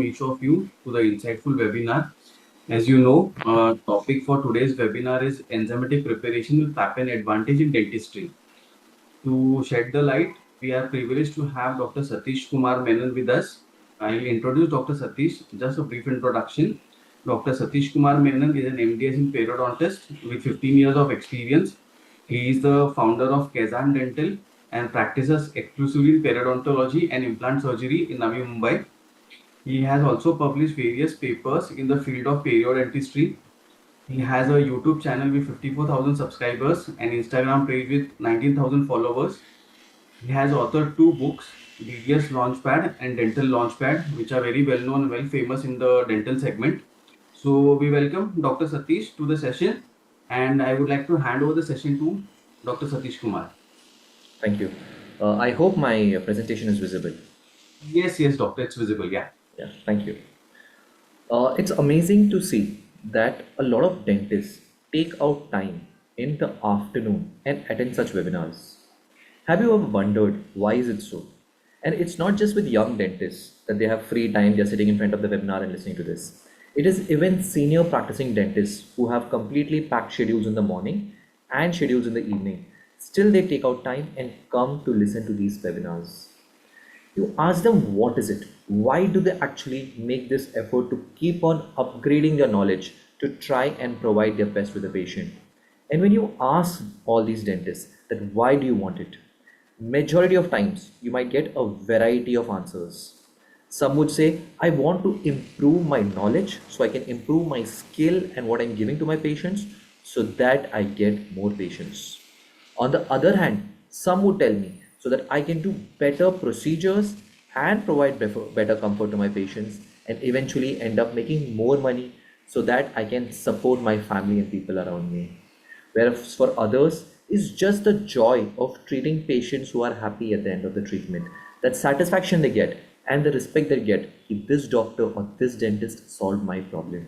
each of you to the insightful webinar. As you know, topic for today's webinar is enzymatic preparation with Papain Advantage in dentistry. To shed the light, we are privileged to have Dr. Satish Kumar Menon with us. I will introduce Dr. Satish. Just a brief introduction. Dr. Satish Kumar Menon is an MDS in periodontist with 15 years of experience. He is the founder of Kazan Dental and practices exclusively in periodontology and implant surgery in Navi Mumbai. He has also published various papers in the field of periodontics. He has a YouTube channel with 54,000 subscribers and Instagram page with 19,000 followers. He has authored two books, DDS Launchpad and Dental Launchpad, which are very well known and well famous in the dental segment. So we welcome Dr. Satish to the session, and I would like to hand over the session to Dr. Satish Kumar. Thank you. I hope my presentation is visible. Yes, doctor, it's visible. Yeah. Yeah, thank you. It's amazing to see that a lot of dentists take out time in the afternoon and attend such webinars. Have you ever wondered why is it so? And it's not just with young dentists that they have free time, they're sitting in front of the webinar and listening to this. It is even senior practicing dentists who have completely packed schedules in the morning and schedules in the evening. Still, they take out time and come to listen to these webinars. You ask them what is it? Why do they actually make this effort to keep on upgrading their knowledge to try and provide their best to the patient? And when you ask all these dentists that why do you want it? Majority of times you might get a variety of answers. Some would say, I want to improve my knowledge so I can improve my skill and what I'm giving to my patients so that I get more patients. On the other hand, some would tell me so that I can do better procedures and provide better comfort to my patients and eventually end up making more money so that I can support my family and people around me. Whereas for others, is just the joy of treating patients who are happy at the end of the treatment, that satisfaction they get and the respect they get if this doctor or this dentist solved my problem.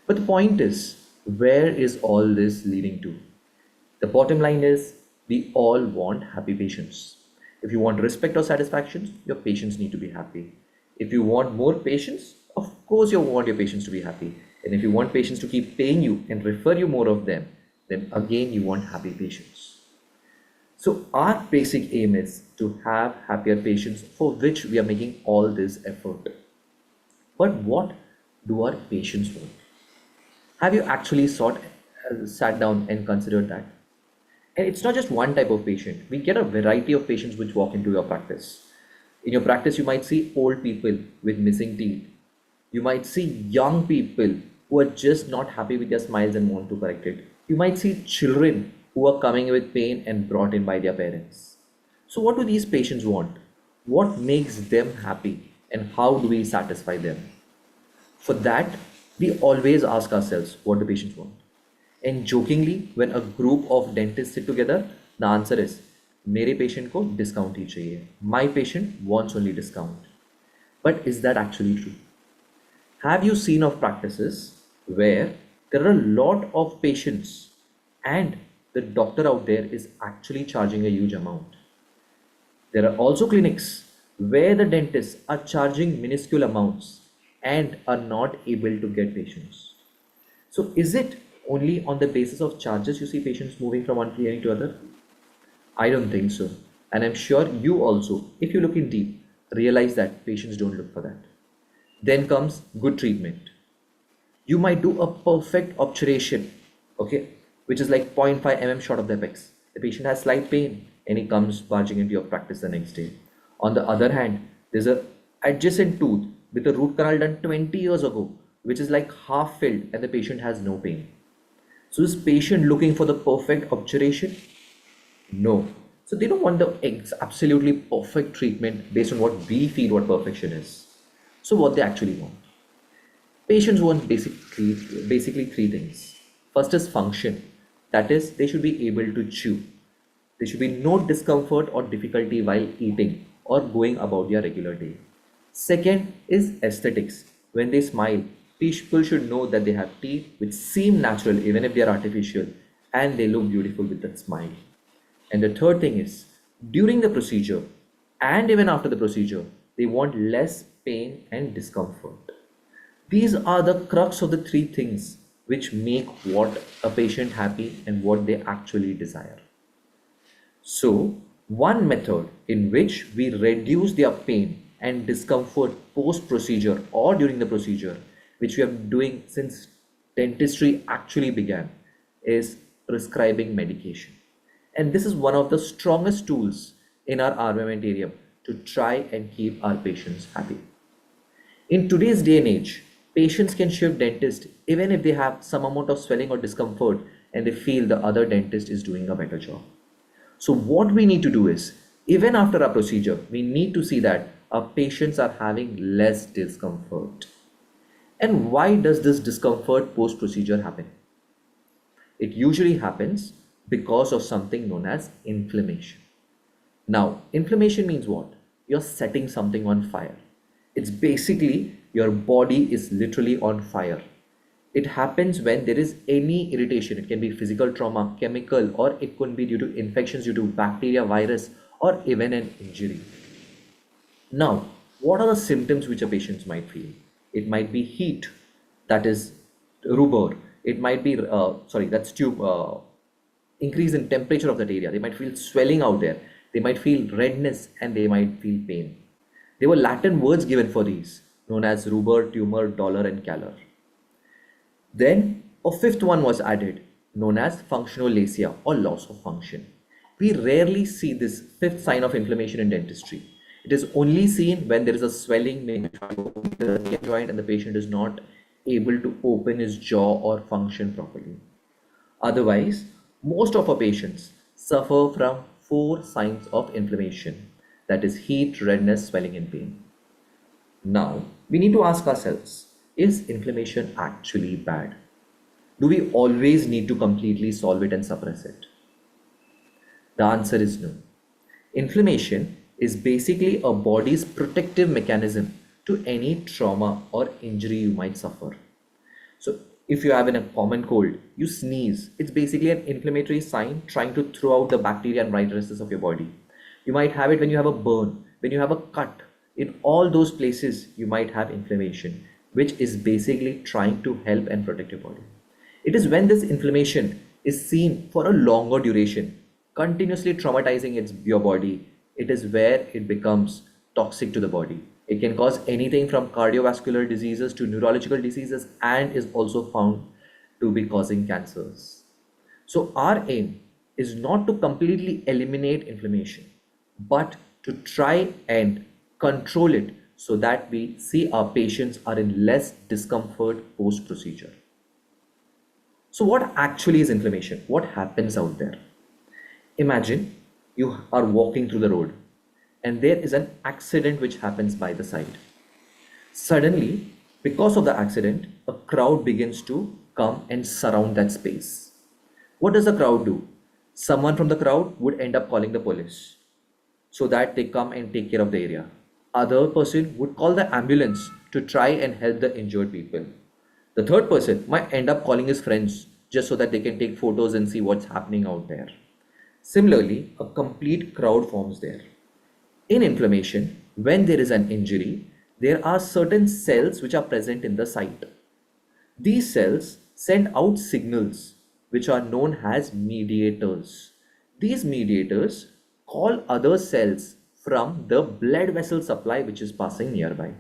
But the point is, where is all this leading to? The bottom line is we all want happy patients. If you want respect or satisfaction, your patients need to be happy. If you want more patients, of course you want your patients to be happy. And if you want patients to keep paying you and refer you more of them, then again you want happy patients. So our basic aim is to have happier patients for which we are making all this effort. But what do our patients want? Have you actually sat down and considered that? And it's not just one type of patient. We get a variety of patients which walk into your practice. In your practice, you might see old people with missing teeth. You might see young people who are just not happy with their smiles and want to correct it. You might see children who are coming with pain and brought in by their parents. So what do these patients want? What makes them happy? And how do we satisfy them? For that, we always ask ourselves, what do patients want? And jokingly, when a group of dentists sit together, the answer is, मेरे patient को discount ही चाहिए. My patient wants only discount. But is that actually true? Have you seen of practices where there are a lot of patients and the doctor out there is actually charging a huge amount? There are also clinics where the dentists are charging minuscule amounts and are not able to get patients. So is it only on the basis of charges you see patients moving from one clinic to other? I don't think so. And I'm sure you also, if you look in deep, realize that patients don't look for that. Then comes good treatment. You might do a perfect obturation, okay, which is like 0.5 mm short of the apex. The patient has slight pain and he comes barging into your practice the next day. On the other hand, there's a adjacent tooth with a root canal done 20 years ago, which is like half filled and the patient has no pain. So is patient looking for the perfect obturation? No. So they don't want the absolutely perfect treatment based on what we feel what perfection is. So what they actually want? Patients want basically three things. First is function. That is, they should be able to chew. There should be no discomfort or difficulty while eating or going about their regular day. Second is aesthetics. When they smile, people should know that they have teeth which seem natural even if they are artificial and they look beautiful with that smile. And the third thing is during the procedure and even after the procedure, they want less pain, and discomfort. These are the crux of the three things which make what a patient happy and what they actually desire. So, one method in which we reduce their pain and discomfort post procedure or during the procedure, which we are doing since dentistry actually began, is prescribing medication. And this is one of the strongest tools in our armamentarium to try and keep our patients happy. In today's day and age, patients can shift dentist even if they have some amount of swelling or discomfort and they feel the other dentist is doing a better job. So what we need to do is, even after a procedure, we need to see that our patients are having less discomfort. And why does this discomfort post-procedure happen? It usually happens because of something known as inflammation. Now, inflammation means what? You're setting something on fire. It's basically your body is literally on fire. It happens when there is any irritation. It can be physical trauma, chemical, or it could be due to infections due to bacteria, virus, or even an injury. Now, what are the symptoms which a patient might feel? It might be heat, that is rubor. It might be, that's tube, increase in temperature of that area. They might feel swelling out there. They might feel redness and they might feel pain. There were Latin words given for these, known as rubor, tumor, dolor, and calor. Then a fifth one was added, known as functionalacia or loss of function. We rarely see this fifth sign of inflammation in dentistry. It is only seen when there is a swelling, maybe the joint, and the patient is not able to open his jaw or function properly. Otherwise, most of our patients suffer from four signs of inflammation, that is heat, redness, swelling, and pain. Now, we need to ask ourselves, is inflammation actually bad? Do we always need to completely solve it and suppress it? The answer is no. Inflammation is basically a body's protective mechanism to any trauma or injury you might suffer. So, if you have a common cold, you sneeze, it's basically an inflammatory sign trying to throw out the bacteria and viruses of your body. You might have it when you have a burn, when you have a cut. In all those places, you might have inflammation, which is basically trying to help and protect your body. It is when this inflammation is seen for a longer duration, continuously traumatizing your body, it is where it becomes toxic to the body. It can cause anything from cardiovascular diseases to neurological diseases and is also found to be causing cancers. So our aim is not to completely eliminate inflammation, but to try and control it so that we see our patients are in less discomfort post procedure. So what actually is inflammation? What happens out there? Imagine you are walking through the road and there is an accident which happens by the side. Suddenly, because of the accident, a crowd begins to come and surround that space. What does the crowd do? Someone from the crowd would end up calling the police so that they come and take care of the area. Other person would call the ambulance to try and help the injured people. The third person might end up calling his friends just so that they can take photos and see what's happening out there. Similarly, a complete crowd forms there. In inflammation, when there is an injury, there are certain cells which are present in the site. These cells send out signals which are known as mediators. These mediators call other cells from the blood vessel supply which is passing nearby.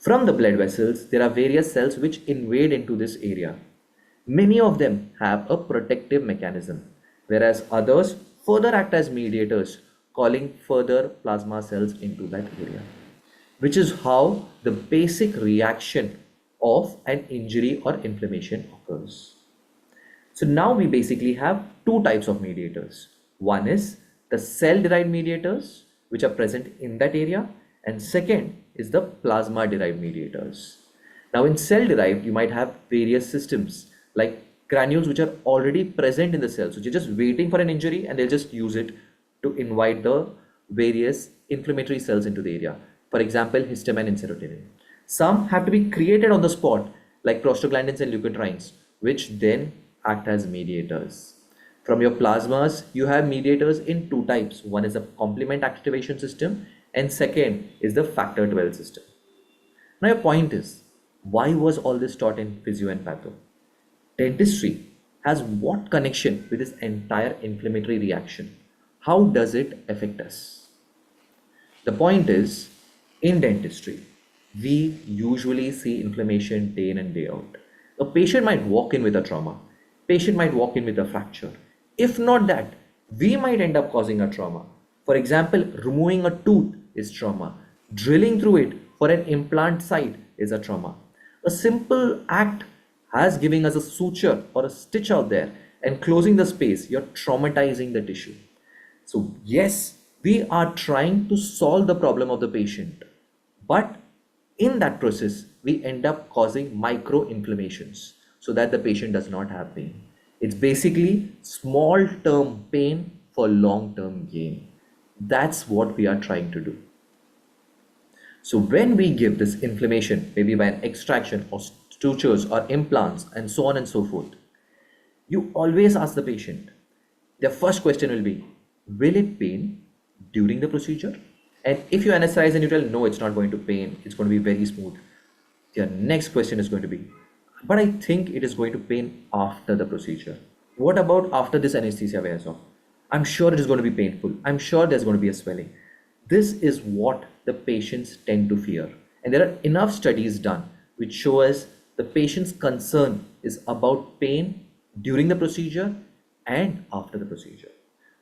From the blood vessels, there are various cells which invade into this area. Many of them have a protective mechanism, whereas others further act as mediators, calling further plasma cells into that area, which is how the basic reaction of an injury or inflammation occurs. So now we basically have two types of mediators. One is the cell-derived mediators, which are present in that area, and second is the plasma-derived mediators. Now in cell-derived, you might have various systems like granules which are already present in the cells. So you're just waiting for an injury and they'll just use it to invite the various inflammatory cells into the area. For example, histamine and serotonin. Some have to be created on the spot like prostaglandins and leukotrienes, which then act as mediators. From your plasmas, you have mediators in two types. One is a complement activation system and second is the factor 12 system. Now, your point is, why was all this taught in physio and patho? Dentistry has what connection with this entire inflammatory reaction? How does it affect us? The point is, in dentistry, we usually see inflammation day in and day out. A patient might walk in with a trauma, patient might walk in with a fracture. If not that, we might end up causing a trauma. For example, removing a tooth is trauma. Drilling through it for an implant site is a trauma. A simple act as giving us a suture or a stitch out there and closing the space, you're traumatizing the tissue. So, yes, we are trying to solve the problem of the patient, but in that process, we end up causing micro inflammations so that the patient does not have pain. It's basically small term pain for long term gain. That's what we are trying to do. So, when we give this inflammation, maybe by an extraction or sutures or implants and so on and so forth, you always ask the patient, their first question will be, will it pain during the procedure? And if you anesthetize and you tell, no, it's not going to pain, it's going to be very smooth, their next question is going to be, but I think it is going to pain after the procedure. What about after this anesthesia wears off? I'm sure it is going to be painful. I'm sure there's going to be a swelling. This is what the patients tend to fear. And there are enough studies done which show us the patient's concern is about pain during the procedure and after the procedure.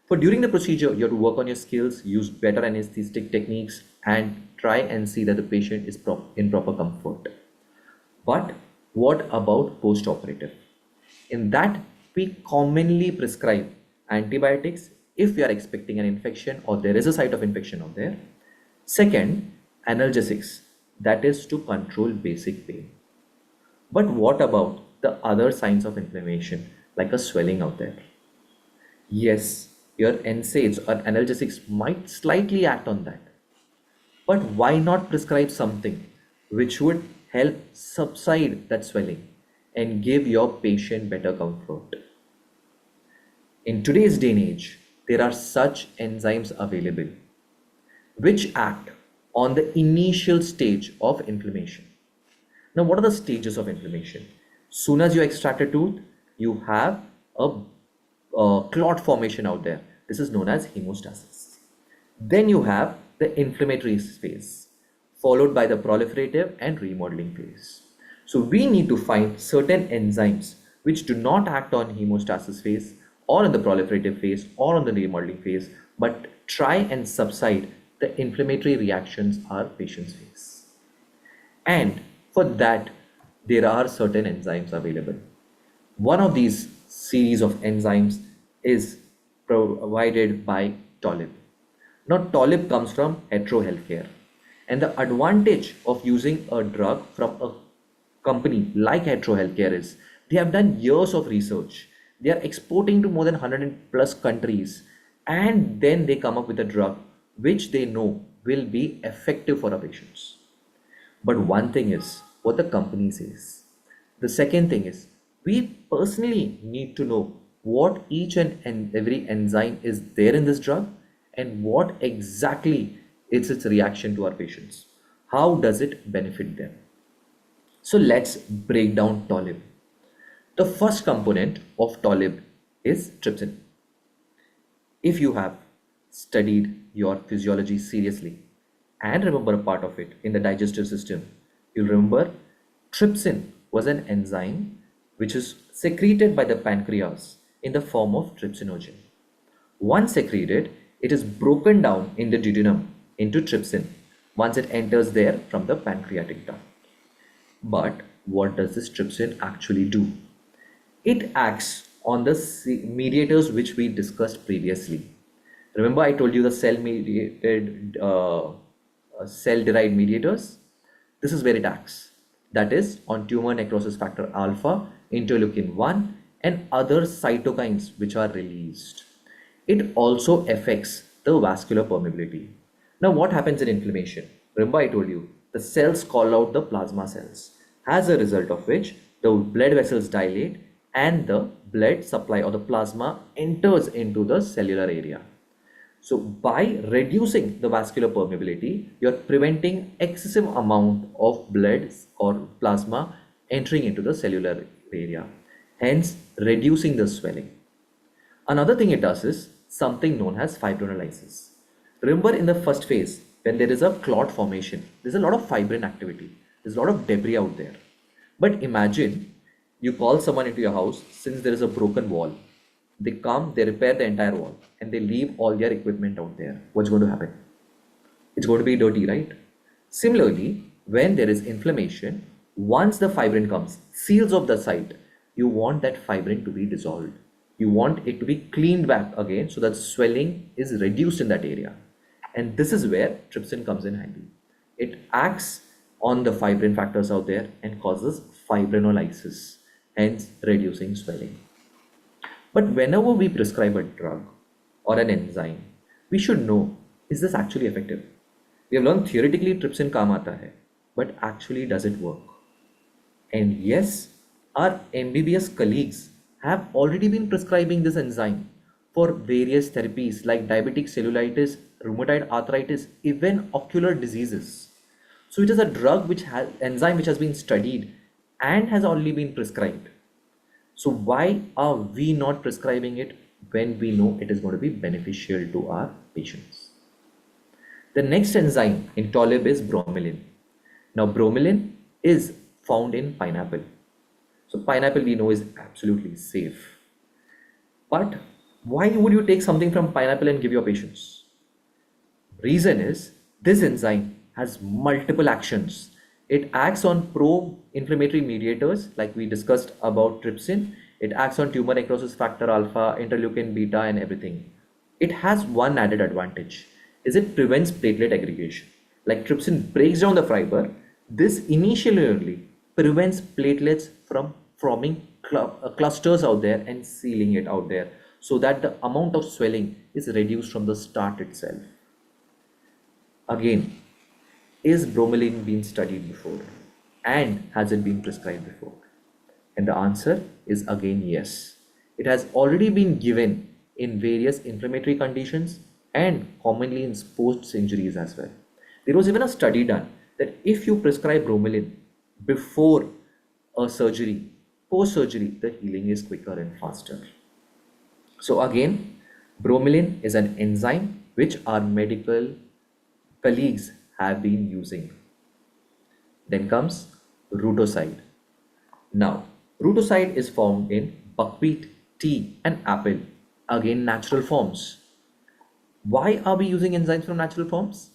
For during the procedure, you have to work on your skills, use better anesthetic techniques, and try and see that the patient is in proper comfort. But what about post-operative? In that, we commonly prescribe antibiotics if we are expecting an infection or there is a site of infection out there. Second, analgesics, that is to control basic pain. But what about the other signs of inflammation, like a swelling out there? Yes, your NSAIDs or analgesics might slightly act on that. But why not prescribe something which would help subside that swelling and give your patient better comfort? In today's day and age, there are such enzymes available which act on the initial stage of inflammation. Now, what are the stages of inflammation? Soon as you extract a tooth, you have a clot formation out there. This is known as hemostasis. Then you have the inflammatory phase, followed by the proliferative and remodeling phase. So we need to find certain enzymes which do not act on hemostasis phase or in the proliferative phase or on the remodeling phase, but try and subside the inflammatory reactions our patients face. And for that, there are certain enzymes available. One of these series of enzymes is provided by Tolib. Now, Tolib comes from Hetero Healthcare, and the advantage of using a drug from a company like Hetero Healthcare is they have done years of research. They are exporting to more than 100 plus countries, and then they come up with a drug which they know will be effective for our patients. But one thing is what the company says. The second thing is we personally need to know what each and every enzyme is there in this drug and what exactly is its reaction to our patients. How does it benefit them? So let's break down Tolib. The first component of Tolib is trypsin. If you have studied your physiology seriously and remember a part of it in the digestive system, you'll remember trypsin was an enzyme which is secreted by the pancreas in the form of trypsinogen. Once secreted, it is broken down in the duodenum into trypsin once it enters there from the pancreatic duct. But what does this trypsin actually do? It acts on the mediators which we discussed previously. Remember, I told you the cell derived mediators? This is where it acts. That is on tumor necrosis factor alpha, interleukin 1, and other cytokines which are released. It also affects the vascular permeability. Now, what happens in inflammation? Remember, I told you the cells call out the plasma cells, as a result of which the blood vessels dilate and the blood supply or the plasma enters into the cellular area. So by reducing the vascular permeability, you're preventing excessive amount of blood or plasma entering into the cellular area, hence reducing the swelling. Another thing it does is something known as fibrinolysis. Remember in the first phase, when there is a clot formation, there's a lot of fibrin activity, there's a lot of debris out there. But imagine you call someone into your house since there is a broken wall. They come, they repair the entire wall, and they leave all their equipment out there. What's going to happen? It's going to be dirty, right? Similarly, when there is inflammation, once the fibrin comes, seals of the site, you want that fibrin to be dissolved. You want it to be cleaned back again so that swelling is reduced in that area. And this is where trypsin comes in handy. It acts on the fibrin factors out there and causes fibrinolysis, hence reducing swelling. But whenever we prescribe a drug or an enzyme, we should know, is this actually effective? We have learned theoretically trypsin काम आता है, but actually does it work? And yes, our MBBS colleagues have already been prescribing this enzyme for various therapies like diabetic cellulitis, rheumatoid arthritis, even ocular diseases. So it is a drug which has enzyme which has been studied and has already been prescribed. So why are we not prescribing it when we know it is going to be beneficial to our patients? The next enzyme in Tolib is bromelain. Now bromelain is found in pineapple. So pineapple we know is absolutely safe. But why would you take something from pineapple and give your patients? Reason is this enzyme has multiple actions. It acts on pro-inflammatory mediators like we discussed about trypsin. It acts on tumor necrosis factor alpha, interleukin beta and everything. It has one added advantage is it prevents platelet aggregation. Like trypsin breaks down the fiber, this initially only prevents platelets from forming clusters out there and sealing it out there so that the amount of swelling is reduced from the start itself. Again, is bromelain been studied before and has it been prescribed before? And the answer is again yes. It has already been given in various inflammatory conditions and commonly in sports injuries as well. There was even a study done that if you prescribe bromelain before a surgery, post surgery, the healing is quicker and faster. So again, bromelain is an enzyme which our medical colleagues have been using. Then comes rutoside. Now, rutoside is found in buckwheat, tea, and apple. Again, natural forms. Why are we using enzymes from natural forms?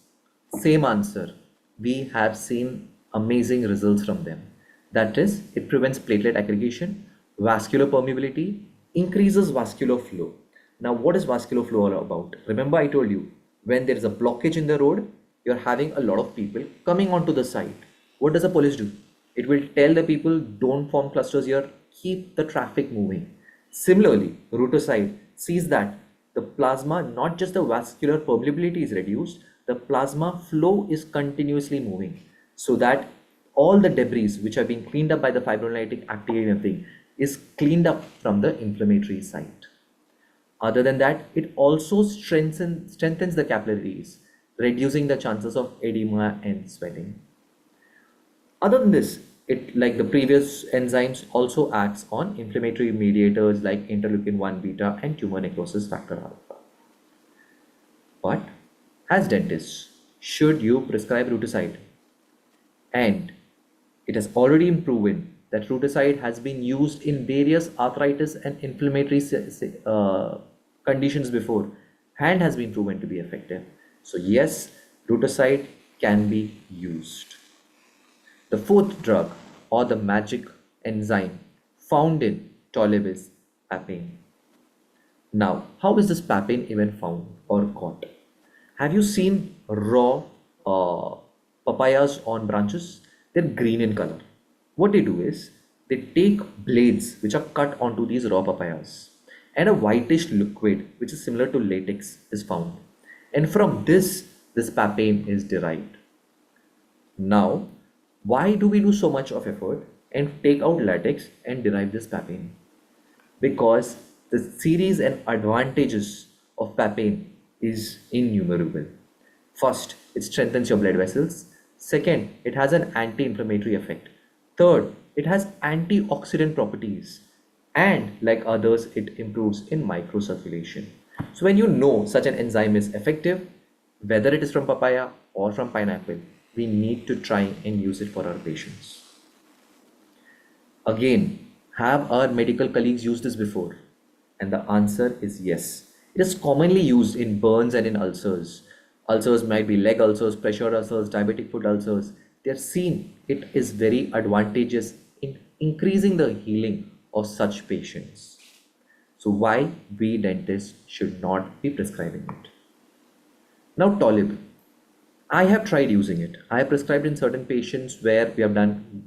Same answer. We have seen amazing results from them. That is, it prevents platelet aggregation, vascular permeability, increases vascular flow. Now, what is vascular flow all about? Remember, I told you, when there is a blockage in the road, you're having a lot of people coming onto the site. What does the police do? It will tell the people, don't form clusters here, keep the traffic moving. Similarly, rutoside sees that the plasma, not just the vascular permeability is reduced, the plasma flow is continuously moving so that all the debris which have been cleaned up by the fibrinolytic activity and everything is cleaned up from the inflammatory site. Other than that, it also strengthens the capillaries, reducing the chances of edema and swelling. Other than this, it like the previous enzymes also acts on inflammatory mediators like interleukin 1 beta and tumor necrosis factor alpha. But as dentists, should you prescribe rutoside? And it has already been proven that rutoside has been used in various arthritis and inflammatory conditions before and has been proven to be effective. So yes, rutoside can be used. The fourth drug or the magic enzyme found in Tolib is papain. Now, how is this papain even found or caught? Have you seen raw papayas on branches? They're green in color. What they do is they take blades which are cut onto these raw papayas and a whitish liquid which is similar to latex is found. And from this papain is derived. Now, why do we do so much of effort and take out latex and derive this papain? Because the series and advantages of papain is innumerable. First, it strengthens your blood vessels. Second, it has an anti-inflammatory effect. Third, it has antioxidant properties. And like others, it improves in microcirculation. So when you know such an enzyme is effective, whether it is from papaya or from pineapple, we need to try and use it for our patients. Again, have our medical colleagues used this before? And the answer is yes. It is commonly used in burns and in ulcers. Ulcers might be leg ulcers, pressure ulcers, diabetic foot ulcers. They are seen. It is very advantageous in increasing the healing of such patients. So why we dentists should not be prescribing it? Now Tolib. I have tried using it. I have prescribed in certain patients where we have done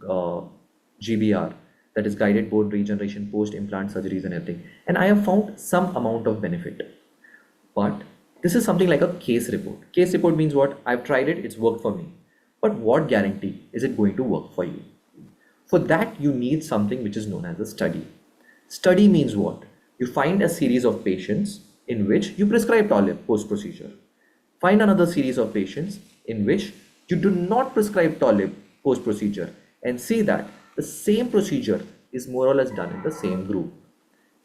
GBR, that is guided bone regeneration post implant surgeries and everything. And I have found some amount of benefit. But this is something like a case report. Case report means what? I've tried it, it's worked for me. But what guarantee is it going to work for you? For that, you need something which is known as a study. Study means what? You find a series of patients in which you prescribe Tolib post procedure. Find another series of patients in which you do not prescribe Tolib post procedure and see that the same procedure is more or less done in the same group.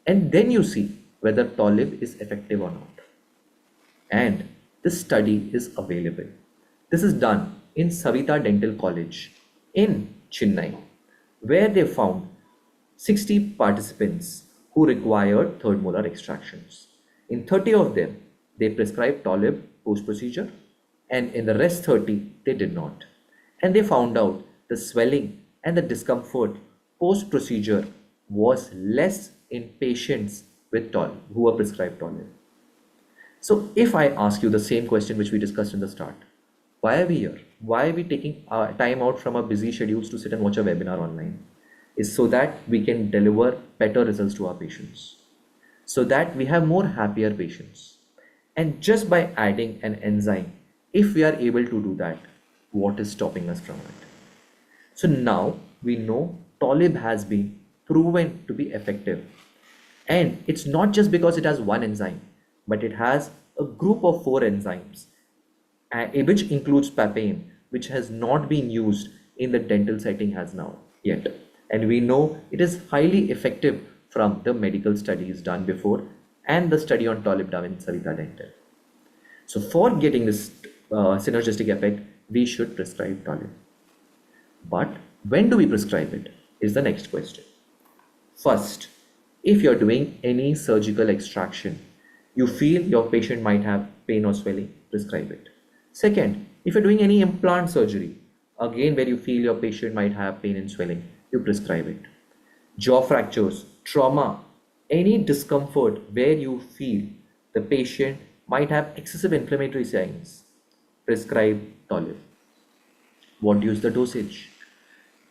And then you see whether Tolib is effective or not. And this study is available. This is done in Savita Dental College in Chennai, where they found 60 participants who required third molar extractions. In 30 of them, they prescribed Tolib post procedure, and in the rest 30, they did not. And they found out the swelling and the discomfort post procedure was less in patients with Tolib who were prescribed Tolib. So if I ask you the same question which we discussed in the start, why are we here? Why are we taking time out from our busy schedules to sit and watch a webinar online? Is so that we can deliver better results to our patients, so that we have more happier patients. And just by adding an enzyme, if we are able to do that, what is stopping us from it? So now we know Tolib has been proven to be effective. And it's not just because it has one enzyme, but it has a group of four enzymes, which includes papain, which has not been used in the dental setting as now yet. And we know it is highly effective from the medical studies done before and the study on Tolib done in Savita Dental. So for getting this synergistic effect, we should prescribe Tolib. But when do we prescribe it is the next question. First, if you're doing any surgical extraction, you feel your patient might have pain or swelling, prescribe it. Second, if you're doing any implant surgery, again where you feel your patient might have pain and swelling, you prescribe it. Jaw fractures, trauma, any discomfort where you feel the patient might have excessive inflammatory signs, prescribe Tolib. What is the dosage?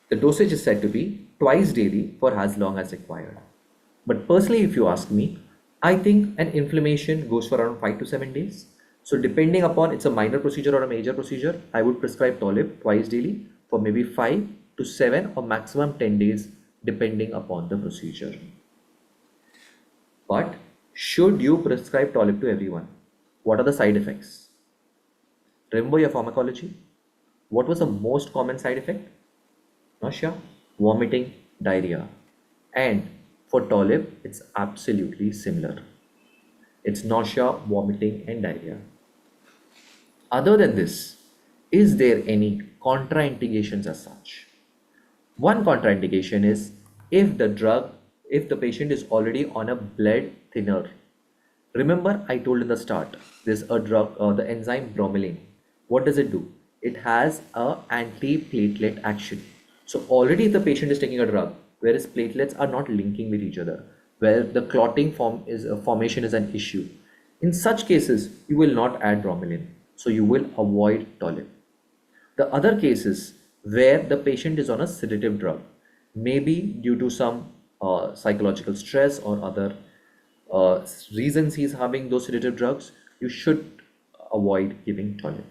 The dosage is said to be twice daily for as long as required. But personally, if you ask me, I think an inflammation goes for around 5 to 7 days. So depending upon it's a minor procedure or a major procedure, I would prescribe Tolib twice daily for maybe 5 to 7 or maximum 10 days depending upon the procedure. But should you prescribe Tolib to everyone? What are the side effects? Remember your pharmacology? What was the most common side effect? Nausea, vomiting, diarrhea. And for Tolib, it's absolutely similar. It's nausea, vomiting, and diarrhea. Other than this, is there any contraindications as such? One contraindication is if the patient is already on a blood thinner. Remember, I told in the start, there's a drug, the enzyme bromelain. What does it do? It has a anti-platelet action. So already the patient is taking a drug, whereas platelets are not linking with each other, where the clotting formation is an issue. In such cases, you will not add bromelain, so you will avoid Tolib. The other cases where the patient is on a sedative drug, maybe due to some psychological stress or other reasons he's having those sedative drugs, you should avoid giving Tolib.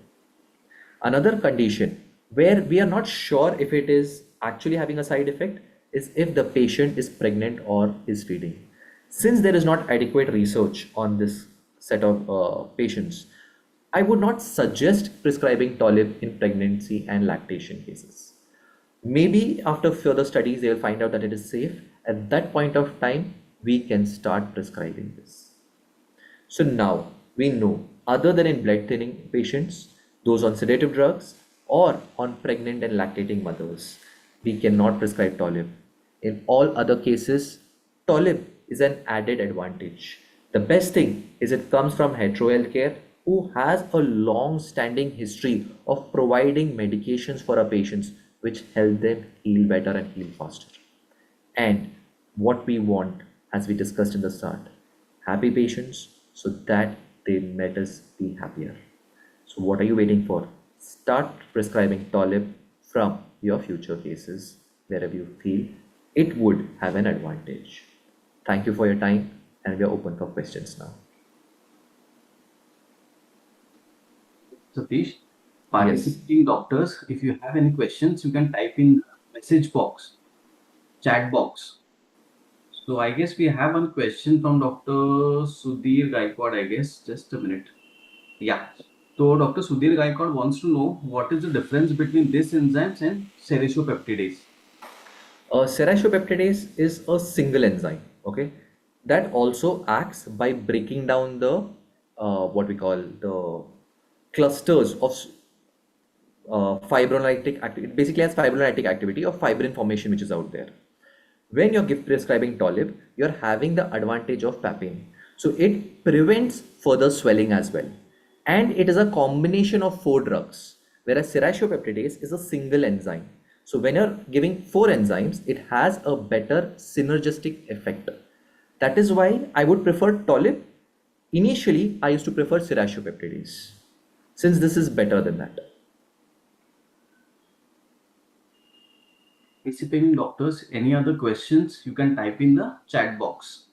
Another condition where we are not sure if it is actually having a side effect is if the patient is pregnant or is feeding. Since there is not adequate research on this set of patients, I would not suggest prescribing Tolib in pregnancy and lactation cases. Maybe after further studies, they will find out that it is safe. At that point of time, we can start prescribing this. So now we know, other than in blood thinning patients, those on sedative drugs, or on pregnant and lactating mothers, we cannot prescribe Tolib. In all other cases, Tolib is an added advantage. The best thing is it comes from hetero healthcare, who has a long standing history of providing medications for our patients which help them heal better and heal faster. And what we want, as we discussed in the start, happy patients so that they let us be happier. So, what are you waiting for? Start prescribing Tolib from your future cases wherever you feel it would have an advantage. Thank you for your time, and we are open for questions now. Satish, Yes. participating doctors, if you have any questions, you can type in the message box, chat box. So I guess we have one question from Dr. Sudhir Gaikwad, I guess. Just a minute. Yeah. So Dr. Sudhir Gaikwad wants to know what is the difference between these enzymes and serratiopeptidase. Serratiopeptidase is a single enzyme, okay, that also acts by breaking down the what we call the clusters of fibrinolytic activity. It basically has fibrinolytic activity of fibrin formation which is out there. When you're prescribing Tolib, you're having the advantage of papain. So it prevents further swelling as well. And it is a combination of four drugs, whereas serratiopeptidase is a single enzyme. So when you're giving four enzymes, it has a better synergistic effect. That is why I would prefer Tolib. Initially, I used to prefer serratiopeptidase since this is better than that. Participating doctors, any other questions, you can type in the chat box.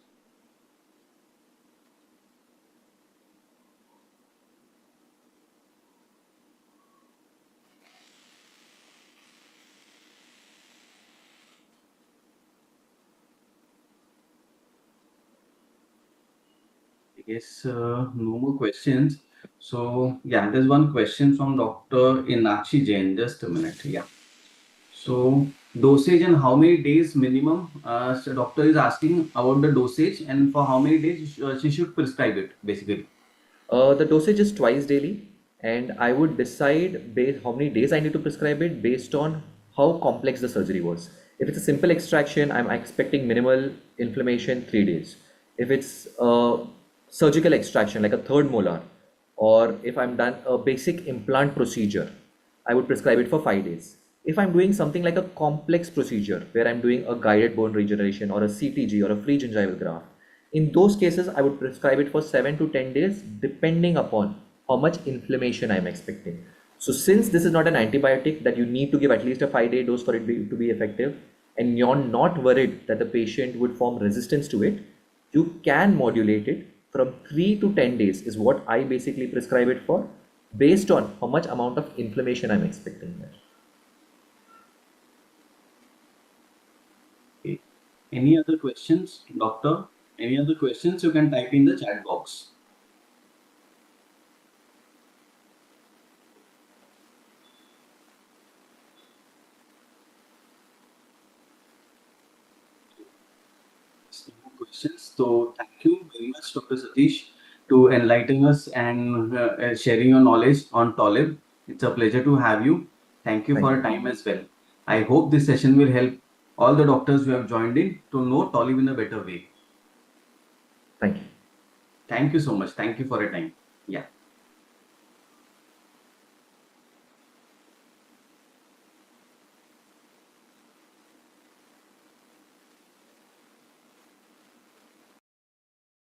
I guess no more questions. So yeah, there's one question from Dr. Inakshi Jain. Just a minute. Yeah. So dosage and how many days minimum? So doctor is asking about the dosage and for how many days she should prescribe it basically. The dosage is twice daily, and I would decide based how many days I need to prescribe it based on how complex the surgery was. If it's a simple extraction, I'm expecting minimal inflammation 3 days. If it's a surgical extraction like a third molar, or if I'm done a basic implant procedure, I would prescribe it for 5 days. If I'm doing something like a complex procedure where I'm doing a guided bone regeneration or a CTG or a free gingival graft, in those cases, I would prescribe it for 7 to 10 days depending upon how much inflammation I'm expecting. So, since this is not an antibiotic that you need to give at least a 5-day dose for it to be effective, and you're not worried that the patient would form resistance to it, you can modulate it from 3 to 10 days, is what I basically prescribe it for based on how much amount of inflammation I'm expecting there. Okay. Any other questions, doctor? Any other questions? You can type in the chat box. No more questions. So thank you very much, Dr. Satish, to enlighten us and sharing your knowledge on Tolib. It's a pleasure to have you. Thank you Thank for your you. time as well. I hope this session will help all the doctors who have joined in to know Tolib in a better way. Thank you. Thank you so much. Thank you for your time. Yeah.